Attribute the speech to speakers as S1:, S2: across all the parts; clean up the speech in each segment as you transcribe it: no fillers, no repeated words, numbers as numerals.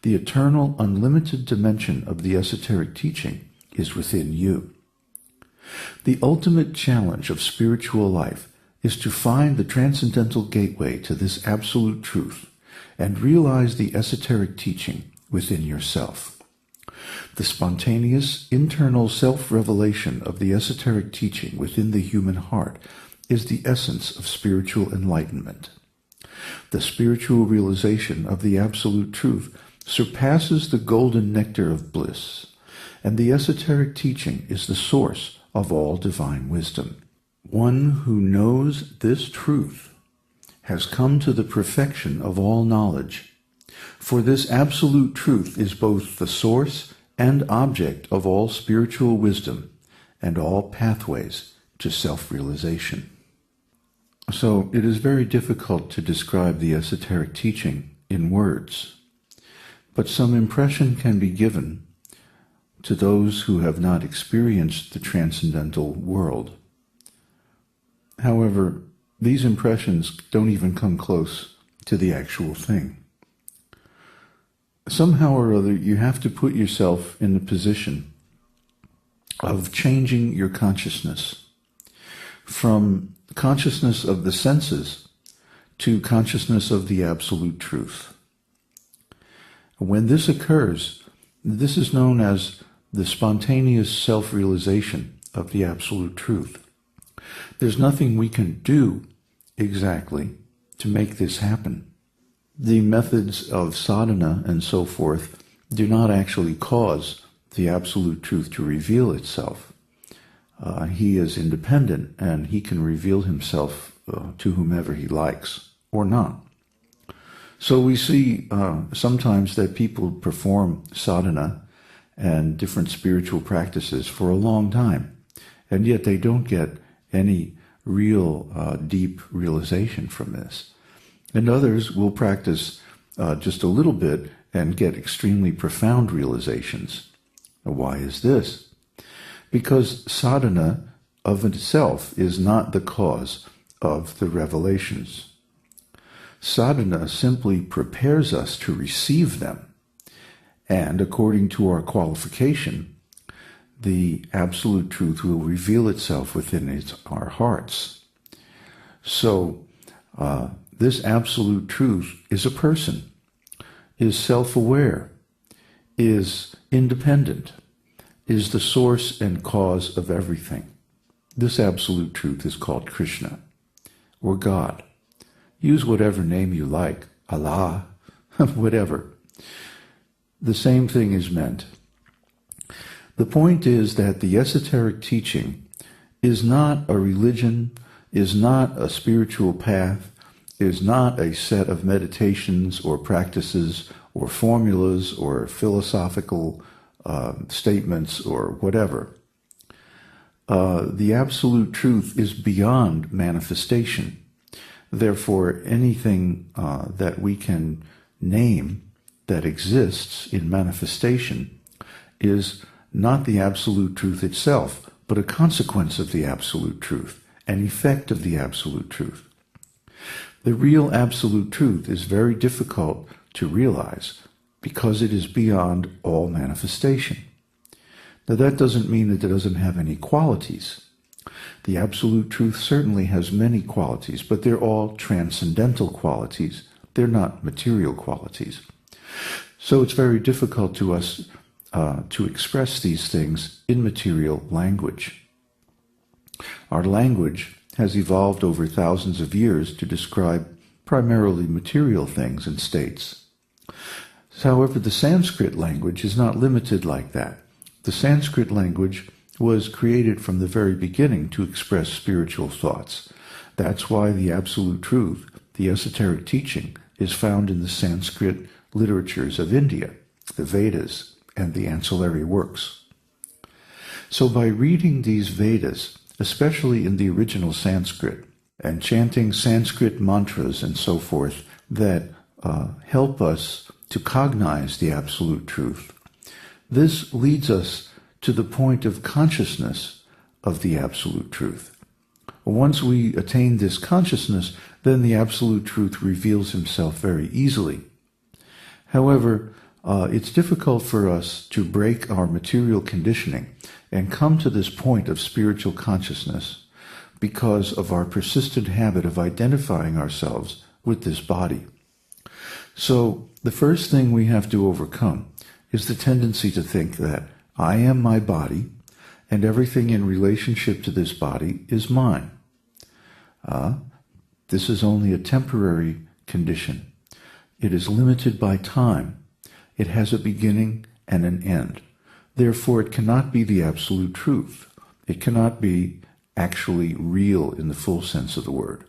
S1: The eternal, unlimited dimension of the esoteric teaching is within you. The ultimate challenge of spiritual life is to find the transcendental gateway to this absolute truth and realize the esoteric teaching within yourself. The spontaneous, internal self-revelation of the esoteric teaching within the human heart is the essence of spiritual enlightenment. The spiritual realization of the absolute truth surpasses the golden nectar of bliss, and the esoteric teaching is the source of all divine wisdom. One who knows this truth has come to the perfection of all knowledge, for this absolute truth is both the source and object of all spiritual wisdom and all pathways to self-realization. So it is very difficult to describe the esoteric teaching in words, but some impression can be given to those who have not experienced the transcendental world. However, these impressions don't even come close to the actual thing. Somehow or other, you have to put yourself in the position of changing your consciousness from consciousness of the senses to consciousness of the absolute truth. When this occurs, this is known as the spontaneous self-realization of the absolute truth. There's nothing we can do exactly to make this happen. The methods of sadhana and so forth do not actually cause the absolute truth to reveal itself. He is independent and he can reveal himself to whomever he likes or not. So we see sometimes that people perform sadhana and different spiritual practices for a long time, and yet they don't get any real deep realization from this. And others will practice just a little bit and get extremely profound realizations. Now, why is this? Because sadhana of itself is not the cause of the revelations. Sadhana simply prepares us to receive them, and according to our qualification, the absolute truth will reveal itself within our hearts. So, this absolute truth is a person, is self-aware, is independent, is the source and cause of everything. This absolute truth is called Krishna, or God. Use whatever name you like, Allah, whatever. The same thing is meant. The point is that the esoteric teaching is not a religion, is not a spiritual path, is not a set of meditations or practices or formulas or philosophical statements or whatever. The absolute truth is beyond manifestation. Therefore, anything that we can name that exists in manifestation is not the absolute truth itself, but a consequence of the absolute truth, an effect of the absolute truth. The real absolute truth is very difficult to realize because it is beyond all manifestation. Now, that doesn't mean that it doesn't have any qualities. The absolute truth certainly has many qualities, but they're all transcendental qualities. They're not material qualities. So it's very difficult to us to express these things in material language. Our language has evolved over thousands of years to describe primarily material things and states. However, the Sanskrit language is not limited like that. The Sanskrit language was created from the very beginning to express spiritual thoughts. That's why the absolute truth, the esoteric teaching, is found in the Sanskrit literatures of India, the Vedas, and the ancillary works. So by reading these Vedas, especially in the original Sanskrit, and chanting Sanskrit mantras and so forth that help us to cognize the absolute truth, this leads us to the point of consciousness of the absolute truth. Once we attain this consciousness, then the absolute truth reveals himself very easily. However, It's difficult for us to break our material conditioning and come to this point of spiritual consciousness because of our persistent habit of identifying ourselves with this body. So the first thing we have to overcome is the tendency to think that I am my body and everything in relationship to this body is mine. This is only a temporary condition. It is limited by time. It has a beginning and an end. Therefore, it cannot be the absolute truth. It cannot be actually real in the full sense of the word.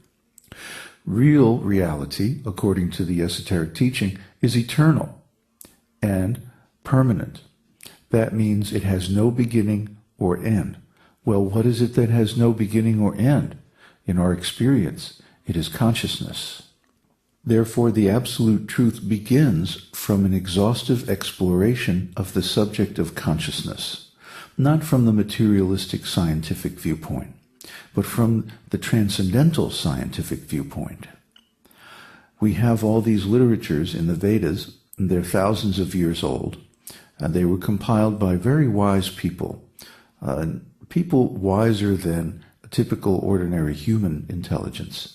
S1: Real reality, according to the esoteric teaching, is eternal and permanent. That means it has no beginning or end. Well, what is it that has no beginning or end? In our experience, it is consciousness. Therefore, the absolute truth begins from an exhaustive exploration of the subject of consciousness, not from the materialistic scientific viewpoint, but from the transcendental scientific viewpoint. We have all these literatures in the Vedas, and they're thousands of years old, and they were compiled by very wise people, people wiser than a typical ordinary human intelligence.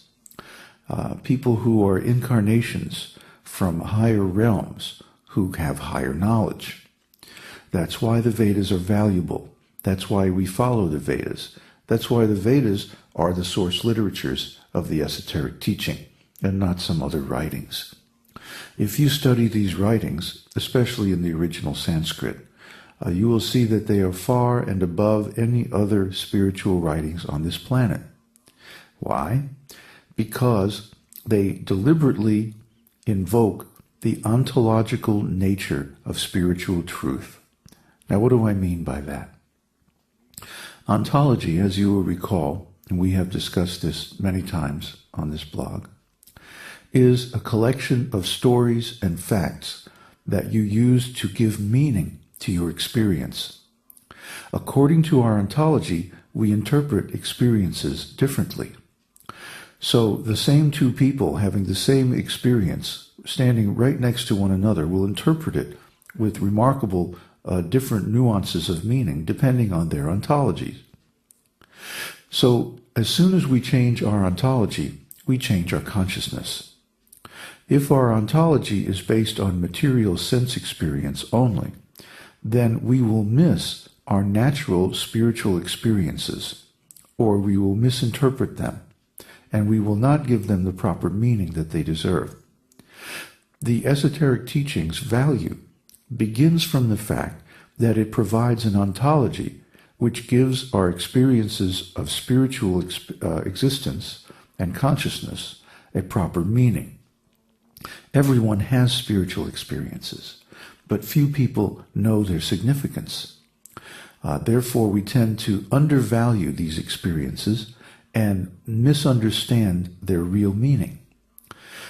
S1: People who are incarnations from higher realms who have higher knowledge. That's why the Vedas are valuable. That's why we follow the Vedas. That's why the Vedas are the source literatures of the esoteric teaching and not some other writings. If you study these writings, especially in the original Sanskrit, you will see that they are far and above any other spiritual writings on this planet. Why? Because they deliberately invoke the ontological nature of spiritual truth. Now, what do I mean by that? Ontology, as you will recall, and we have discussed this many times on this blog, is a collection of stories and facts that you use to give meaning to your experience. According to our ontology, we interpret experiences differently. So the same two people having the same experience, standing right next to one another, will interpret it with remarkable different nuances of meaning depending on their ontologies. So as soon as we change our ontology, we change our consciousness. If our ontology is based on material sense experience only, then we will miss our natural spiritual experiences, or we will misinterpret them, and we will not give them the proper meaning that they deserve. The esoteric teaching's value begins from the fact that it provides an ontology which gives our experiences of spiritual existence and consciousness a proper meaning. Everyone has spiritual experiences, but few people know their significance. Therefore, we tend to undervalue these experiences and misunderstand their real meaning.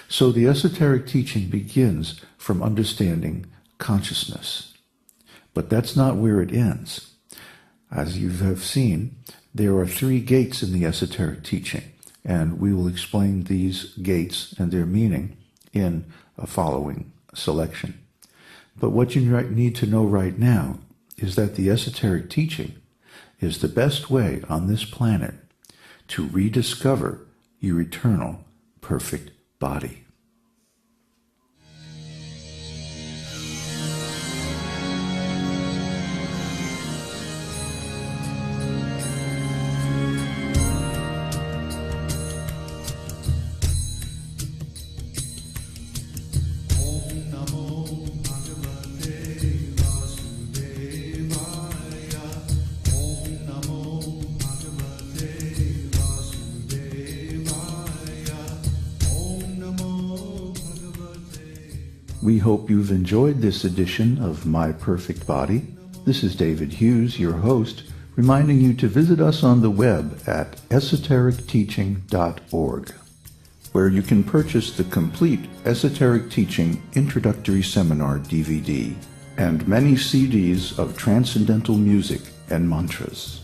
S1: So the esoteric teaching begins from understanding consciousness. But that's not where it ends. As you have seen, there are 3 gates in the esoteric teaching, and we will explain these gates and their meaning in a following selection. But what you need to know right now is that the esoteric teaching is the best way on this planet to rediscover your eternal, perfect body. We hope you've enjoyed this edition of My Perfect Body. This is David Hughes, your host, reminding you to visit us on the web at esotericteaching.org, where you can purchase the complete Esoteric Teaching Introductory Seminar DVD and many CDs of transcendental music and mantras.